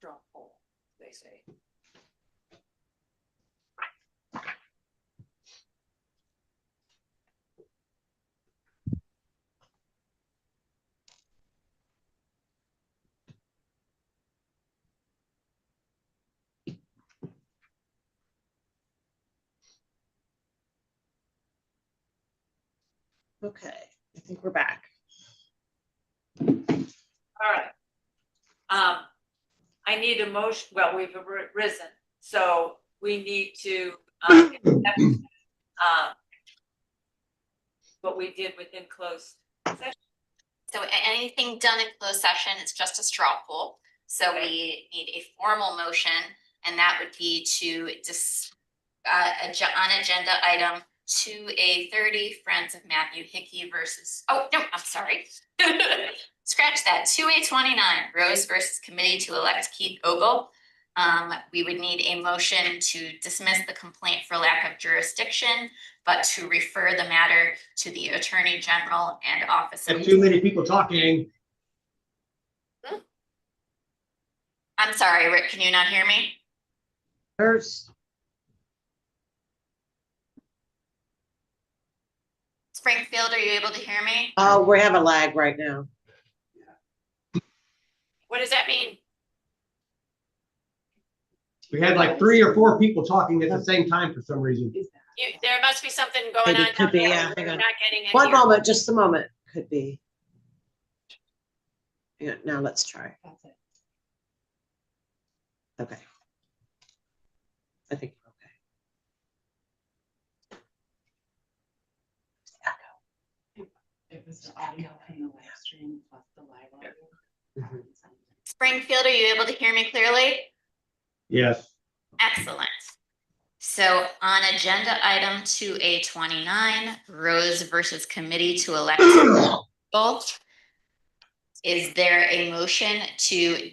straw poll, they say. Okay, I think we're back. All right. I need a motion. Well, we've risen, so we need to what we did within closed session. So anything done in closed session is just a straw poll. So we need a formal motion, and that would be to on agenda item 2A30, Friends of Matthew Hickey versus, oh, no, I'm sorry. Scratch that, 2A29, Rose versus Committee to Elect Keith Ogle. We would need a motion to dismiss the complaint for lack of jurisdiction, but to refer the matter to the Attorney General and Office of... Too many people talking. I'm sorry, Rick, can you not hear me? First, Springfield, are you able to hear me? we have a lag right now. What does that mean? We had like 3 or 4 people talking at the same time for some reason. There must be something going Maybe on. could be, down there. yeah, hang We're on. not getting it One here. moment, just a moment. Could be. Yeah, now let's try. Okay. I think we're okay. It was the audio from the live stream plus the live audio. Springfield, are you able to hear me clearly? Yes. Excellent. So on agenda item 2A29, Rose versus Committee to Elect People, is there a motion to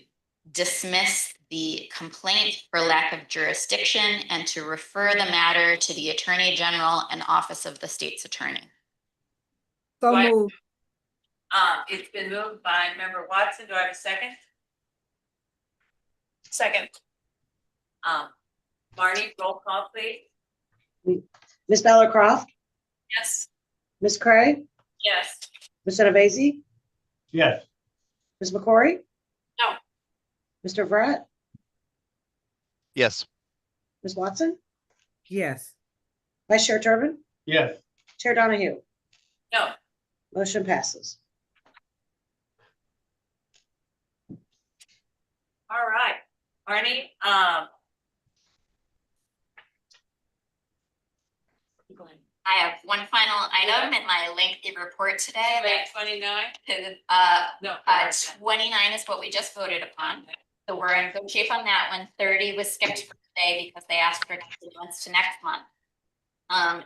dismiss the complaint for lack of jurisdiction and to refer the matter to the Attorney General and Office of the State's Attorney? So Right. moved. It's been moved by Member Watson. Do I have a second? Second. Marnie, roll call, please. Miss Bellercroft, Yes. Miss Cray, Yes. Miss Genovese, Yes. Miss McCory? No. Mr. Verrett, Yes. Miss Watson, Yes. Vice Chair Turbin, Yes. Chair Donahue. No. Motion passes. All right, Marnie, I have one final item in my lengthy report today. May 29? No. 29 is what we just voted upon. So we're in good shape on that one. 30 was skipped for today because they asked for continuance to next month.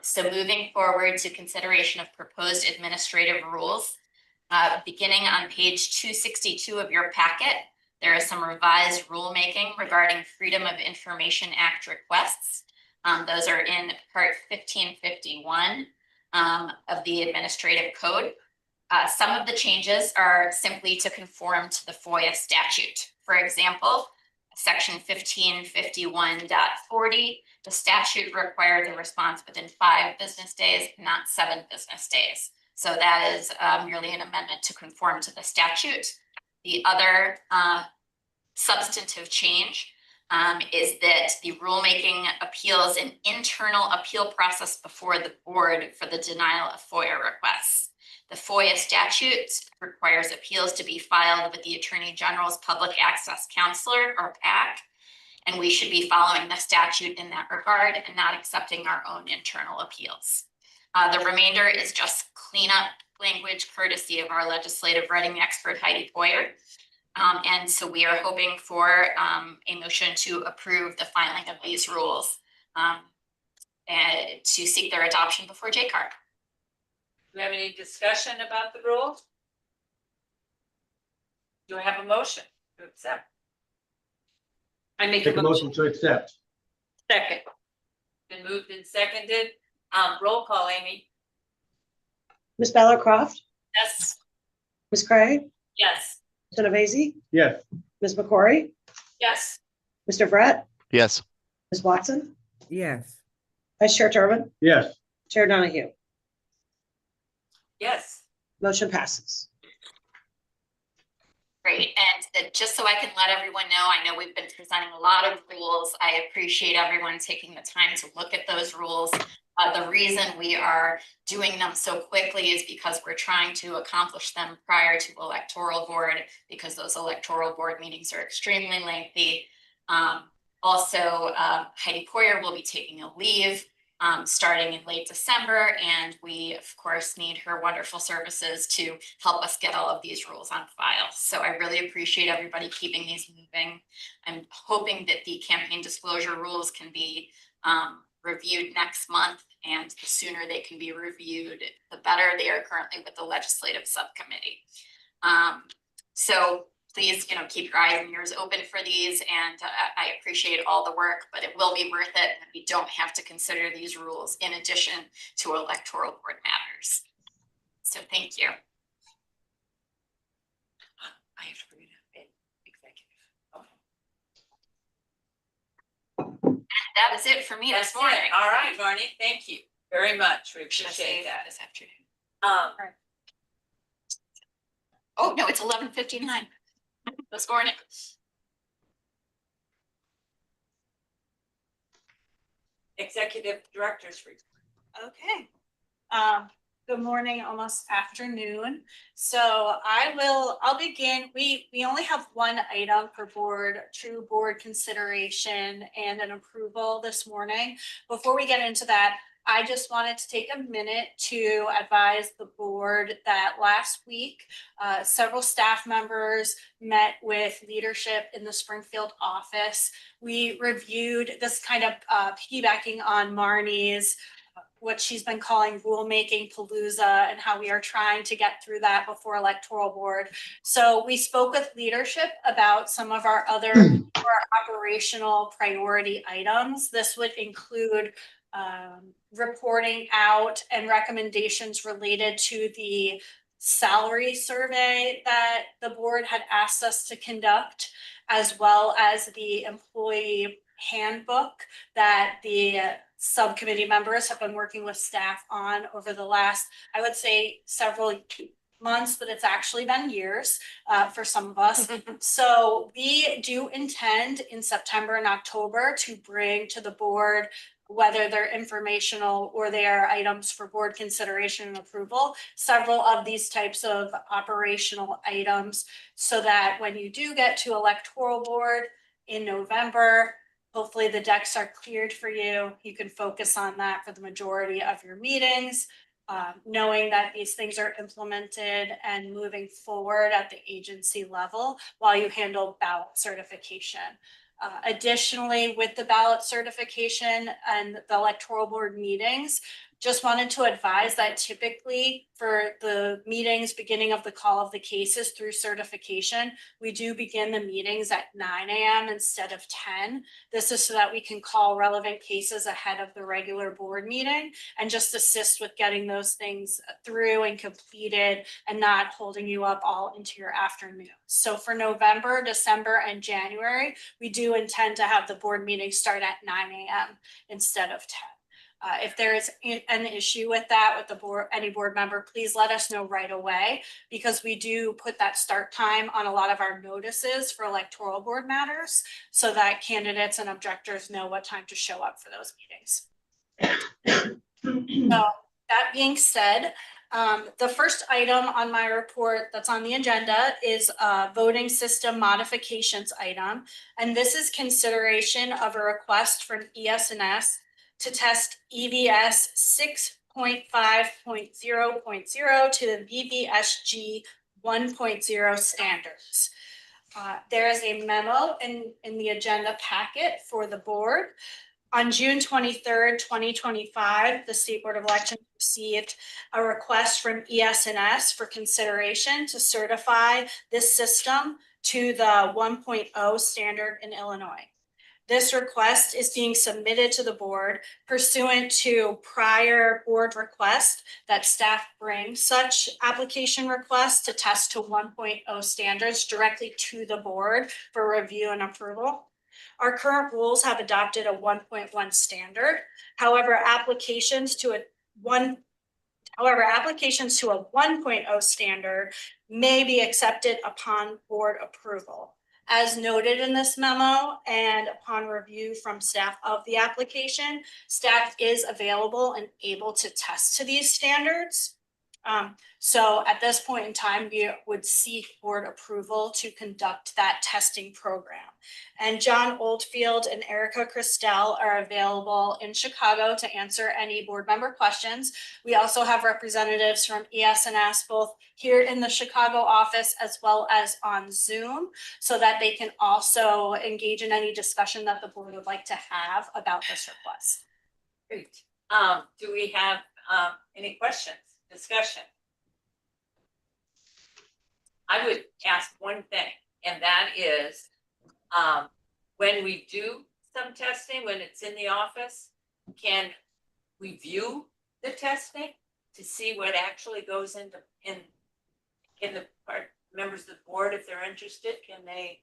So moving forward to consideration of proposed administrative rules, beginning on page 262 of your packet, there is some revised rulemaking regarding Freedom of Information Act requests. Those are in part 1551 of the administrative code. Some of the changes are simply to conform to the FOIA statute. For example, section 1551.40, the statute requires a response within 5 business days, not 7 business days. So that is merely an amendment to conform to the statute. The other substantive change is that the rulemaking appeals an internal appeal process before the board for the denial of FOIA requests. The FOIA statute requires appeals to be filed with the Attorney General's Public Access Counselor, or PAC, and we should be following the statute in that regard and not accepting our own internal appeals. The remainder is just cleanup language courtesy of our legislative writing expert, Heidi Boyer. And so we are hoping for a motion to approve the filing of these rules and to seek their adoption before JCAR. Do we have any discussion about the rules? Do I have a motion to accept? I make Take a motion to accept. Second. Been moved and seconded. Roll call, Amy. Miss Bellercroft, Yes. Miss Cray, Yes. Miss Genovese, Yes. Miss McCory, Yes. Mr. Brett, Yes. Ms. Watson, yes, Vice Chair Turbin, Yes. Chair Donahue. Yes. Motion passes. Great, and just so I can let everyone know, I know we've been presenting a lot of rules. I appreciate everyone taking the time to look at those rules. The reason we are doing them so quickly is because we're trying to accomplish them prior to electoral board, because those electoral board meetings are extremely lengthy. Also, Heidi Poyer will be taking a leave starting in late December, and we of course need her wonderful services to help us get all of these rules on file. So I really appreciate everybody keeping these moving. I'm hoping that the campaign disclosure rules can be reviewed next month, and the sooner they can be reviewed, the better. They are currently with the legislative subcommittee. So please, keep your eyes and ears open for these, and I appreciate all the work, but it will be worth it. And we don't have to consider these rules in addition to electoral board matters. So thank you. I have to read it. Executive. That is it for me That's this morning. All right, Barney, thank you very much. We Should I appreciate say that. this afternoon? Oh, no, it's 11:59 this morning. Executive Director's report. Okay. Good morning, almost afternoon. So I'll begin. We only have one item for true board consideration and an approval this morning. Before we get into that, I just wanted to take a minute to advise the board that last week, several staff members met with leadership in the Springfield office. We reviewed this kind of piggybacking on Marnie's what she's been calling rulemaking palooza and how we are trying to get through that before electoral board. So we spoke with leadership about some of our other operational priority items. This would include reporting out and recommendations related to the salary survey that the board had asked us to conduct, as well as the employee handbook that the subcommittee members have been working with staff on over the last, I would say, several months, but it's actually been years for some of us. So we do intend in September and October to bring to the board, whether they're informational or they are items for board consideration and approval, several of these types of operational items, so that when you do get to electoral board in November, hopefully the decks are cleared for you. You can focus on that for the majority of your meetings, knowing that these things are implemented and moving forward at the agency level while you handle ballot certification. Additionally, with the ballot certification and the electoral board meetings, just wanted to advise that typically for the meetings, beginning of the call of the cases through certification, we do begin the meetings at 9 a.m. instead of 10. This is so that we can call relevant cases ahead of the regular board meeting and just assist with getting those things through and completed and not holding you up all into your afternoon. So for November, December, and January, we do intend to have the board meetings start at 9 a.m. instead of 10. If there is an issue with that with the board, any board member, please let us know right away, because we do put that start time on a lot of our notices for electoral board matters, so that candidates and objectors know what time to show up for those meetings. So that being said, the first item on my report that's on the agenda is a voting system modifications item. And this is consideration of a request from ES&S to test EVS 6.5.0.0 to the VVSG 1.0 standards. There is a memo in the agenda packet for the board. On June 23rd, 2025, the State Board of Elections received a request from ES&S for consideration to certify this system to the 1.0 standard in Illinois. This request is being submitted to the board pursuant to prior board request that staff bring such application requests to test to 1.0 standards directly to the board for review and approval. Our current rules have adopted a 1.1 standard. However, applications to a 1.0 standard may be accepted upon board approval. As noted in this memo and upon review from staff of the application, staff is available and able to test to these standards. So at this point in time, we would seek board approval to conduct that testing program. And John Oldfield and Erica Christel are available in Chicago to answer any board member questions. We also have representatives from ES&S both here in the Chicago office as well as on Zoom, so that they can also engage in any discussion that the board would like to have about this request. Great. Do we have any questions, discussion? I would ask one thing, and that is, when we do some testing, when it's in the office, can we view the testing to see what actually goes in the part, members of the board, if they're interested, can they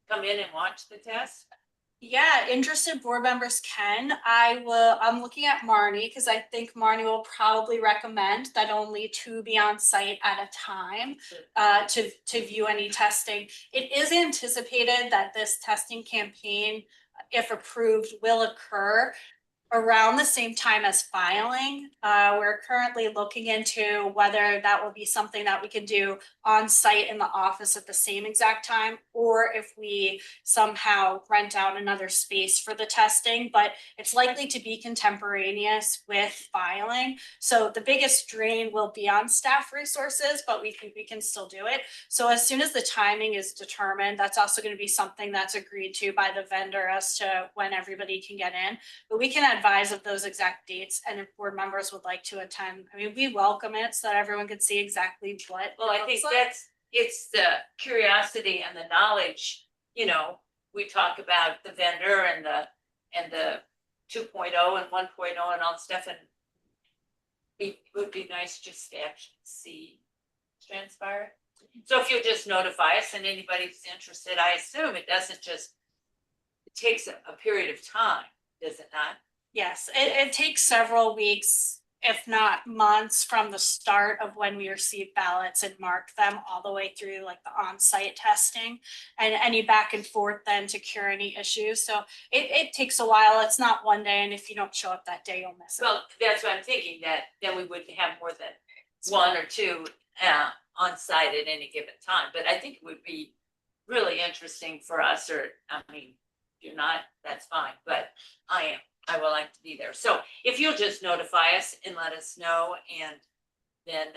come in and watch the test? Yeah, interested board members can. I'm looking at Marnie because I think Marnie will probably recommend that only 2 be on site at a time to view any testing. It is anticipated that this testing campaign, if approved, will occur around the same time as filing. We're currently looking into whether that will be something that we can do on site in the office at the same exact time, or if we somehow rent out another space for the testing, but it's likely to be contemporaneous with filing. So the biggest drain will be on staff resources, but we think we can still do it. So as soon as the timing is determined, that's also going to be something that's agreed to by the vendor as to when everybody can get in. But we can advise of those exact dates, and if board members would like to attend, I mean, we welcome it so that everyone can see exactly what. Well, I think it's the curiosity and the knowledge, you know, we talk about the vendor and the 2.0 and 1.0 and all stuff, and it would be nice just to actually see transpire. So if you'll just notify us, and anybody who's interested, I assume it doesn't just, it takes a period of time, does it not? Yes, it takes several weeks, if not months, from the start of when we receive ballots and mark them all the way through like the on-site testing and any back and forth then to cure any issues. So it takes a while. It's not one day, and if you don't show up that day, you'll miss it. Well, that's what I'm thinking, that then we would have more than 1 or 2 on site at any given time. But I think it would be really interesting for us, or I mean, if you're not, that's fine, but I would like to be there. So if you'll just notify us and let us know, and then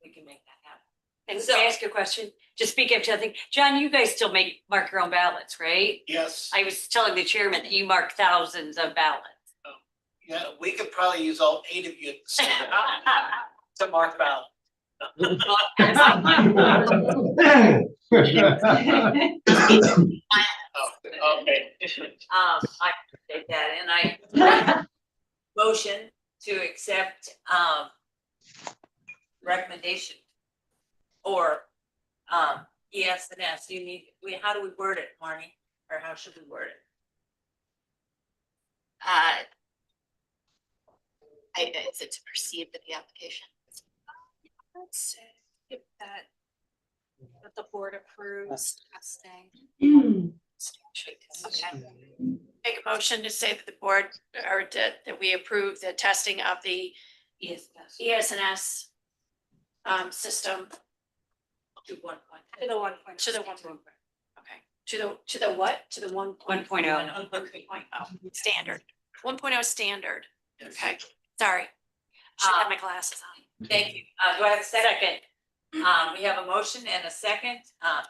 we can make that happen. And So- can I ask a question? Just speak up to, I think, John, you guys still mark your own ballots, right? Yes, I was telling the chairman that you mark thousands of ballots. yeah, we could probably use all 8 of you at the same time to mark ballot. Oh, okay. I take that, and I motion to accept recommendation or ES&S. You need, how do we word it, Marnie? Or how should we word it? Is it to proceed with the application? Let's say if that the board approves testing. Okay. Make a motion to say that the board, or that we approve the testing of the ES&S system To 1 point. To the 1.0. to the 1. Okay, to the what? To the 1.0. 1.0. Standard, 1.0 standard. Okay, sorry. Should have my glasses on. Thank you. Do I have a second? We have a motion and a second.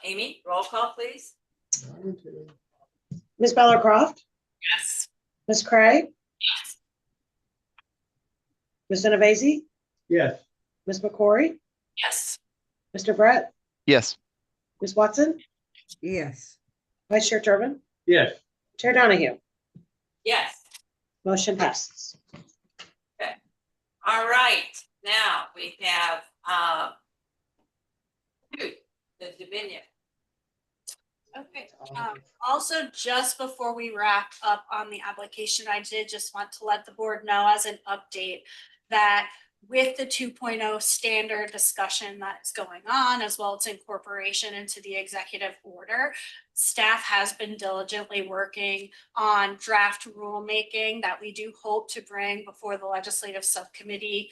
Amy, roll call, please. Ms. Bellercroft, Yes. Ms. Cray, Ms. Innovasi, Yes. Ms. McCory, Yes. Mr. Brett, Yes. Ms. Watson, Yes. Vice Chair Turbin, Yes. Chair Donahue. Yes. Motion passes. All right, now we have, the Dominion. Okay, also, just before we wrap up on the application, I did just want to let the board know as an update that with the 2.0 standard discussion that's going on, as well as incorporation into the executive order, staff has been diligently working on draft rulemaking that we do hope to bring before the legislative subcommittee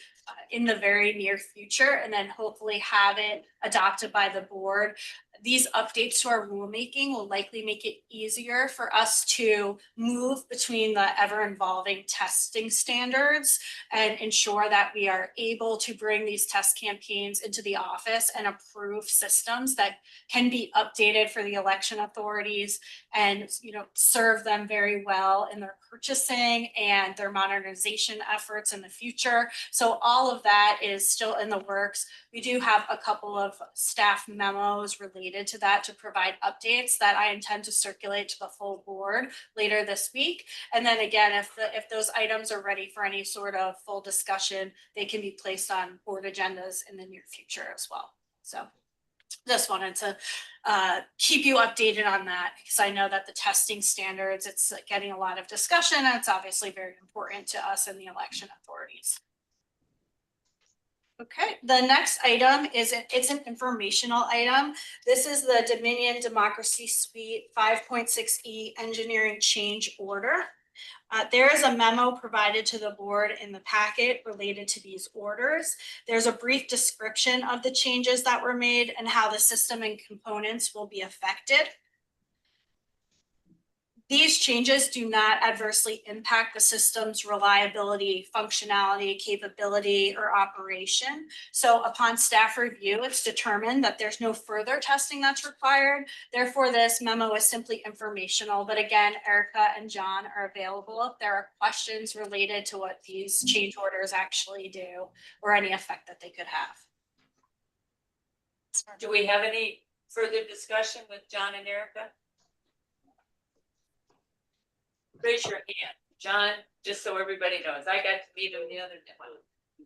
in the very near future, and then hopefully have it adopted by the board. These updates to our rulemaking will likely make it easier for us to move between the ever-evolving testing standards and ensure that we are able to bring these test campaigns into the office and approve systems that can be updated for the election authorities and, you know, serve them very well in their purchasing and their modernization efforts in the future. So all of that is still in the works. We do have a couple of staff memos related to that to provide updates that I intend to circulate to the full board later this week. And then again, if those items are ready for any sort of full discussion, they can be placed on board agendas in the near future as well. So just wanted to keep you updated on that, because I know that the testing standards, it's getting a lot of discussion, and it's obviously very important to us and the election authorities. Okay, the next item is, it's an informational item. This is the Dominion Democracy Suite 5.6E Engineering Change Order. There is a memo provided to the board in the packet related to these orders. There's a brief description of the changes that were made and how the system and components will be affected. These changes do not adversely impact the system's reliability, functionality, capability, or operation. So upon staff review, it's determined that there's no further testing that's required. Therefore, this memo is simply informational. But again, Erica and John are available if there are questions related to what these change orders actually do or any effect that they could have. Do we have any further discussion with John and Erica? Raise your hand. John, just so everybody knows, I got to meet him the other day.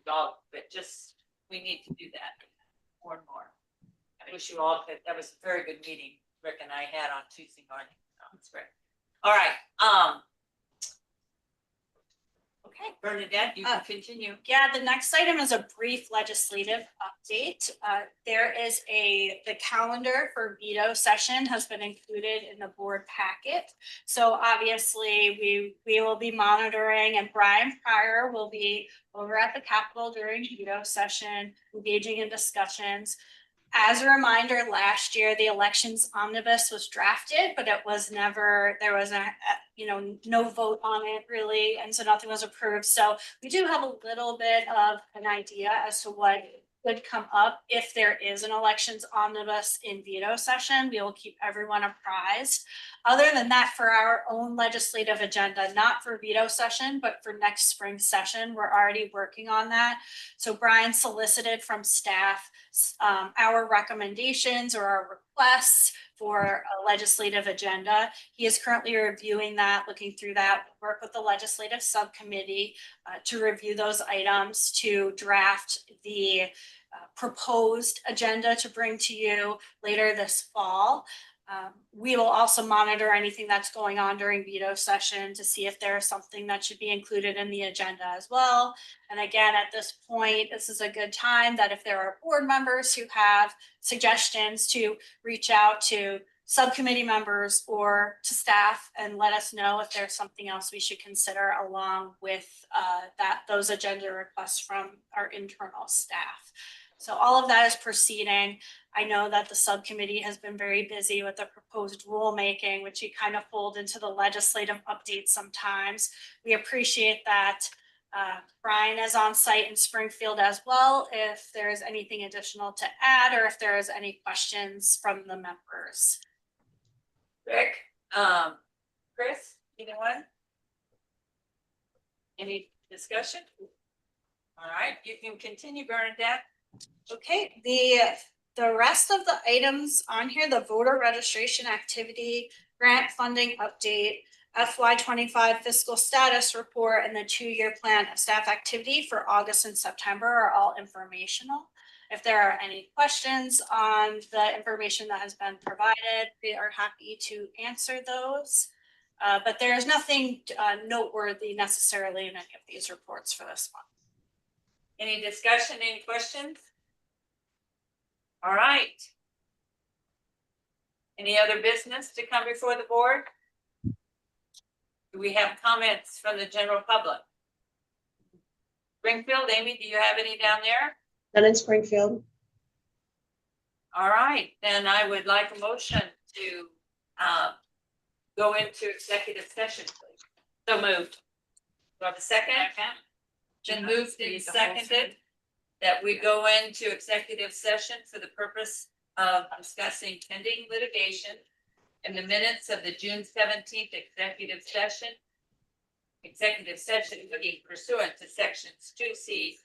Well, but just, we need to do that more and more. I wish you all could, that was a very good meeting Rick and I had on Tuesday morning. That's great. All right, okay, Bernadette, you can continue. Yeah, the next item is a brief legislative update. The calendar for veto session has been included in the board packet. So obviously we will be monitoring, and Brian Pryor will be over at the Capitol during veto session, engaging in discussions. As a reminder, last year, the elections omnibus was drafted, but it was never, there was no vote on it really. And so nothing was approved. So we do have a little bit of an idea as to what could come up if there is an elections omnibus in veto session. We will keep everyone apprised. Other than that, for our own legislative agenda, not for veto session, but for next spring session, we're already working on that. So Brian solicited from staff our recommendations or our requests for a legislative agenda. He is currently reviewing that, looking through that, work with the legislative subcommittee to review those items, to draft the proposed agenda to bring to you later this fall. We will also monitor anything that's going on during veto session to see if there is something that should be included in the agenda as well. And again, at this point, this is a good time that if there are board members who have suggestions, to reach out to subcommittee members or to staff and let us know if there's something else we should consider along with those agenda requests from our internal staff. So all of that is proceeding. I know that the subcommittee has been very busy with the proposed rulemaking, which you kind of fold into the legislative updates sometimes. We appreciate that. Brian is on site in Springfield as well, if there is anything additional to add or if there is any questions from the members. Rick, Chris, anyone? Any discussion? All right, you can continue, Bernadette. Okay, the rest of the items on here, the voter registration activity, grant funding update, FY 25 fiscal status report and the 2-year plan of staff activity for August and September are all informational. If there are any questions on the information that has been provided, we are happy to answer those. But there is nothing noteworthy necessarily in any of these reports for this month. Any discussion, any questions? All right. Any other business to come before the board? Do we have comments from the general public? Springfield, Amy, do you have any down there? None in Springfield. All right, then I would like a motion to go into executive session, please. So moved. Do I have a second? Been moved and seconded that we go into executive session for the purpose of discussing pending litigation in the minutes of the June 17th executive session. Executive session meeting pursuant to sections 2C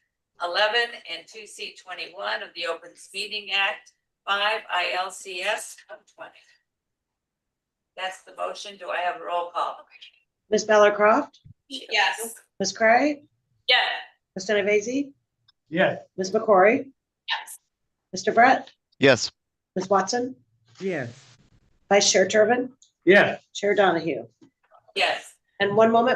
11 and 2C 21 of the Open Meeting Act 5 ILCS 20. That's the motion. Do I have a roll call? Ms. Bellercroft, Yes. Ms. Cray, Yeah. Ms. Genovese, Yes. Ms. McCrory, Yes. Mr. Brett, Yes. Ms. Watson, yes. Vice Chair Turbin, Yes. Chair Donahue. Yes. And one moment,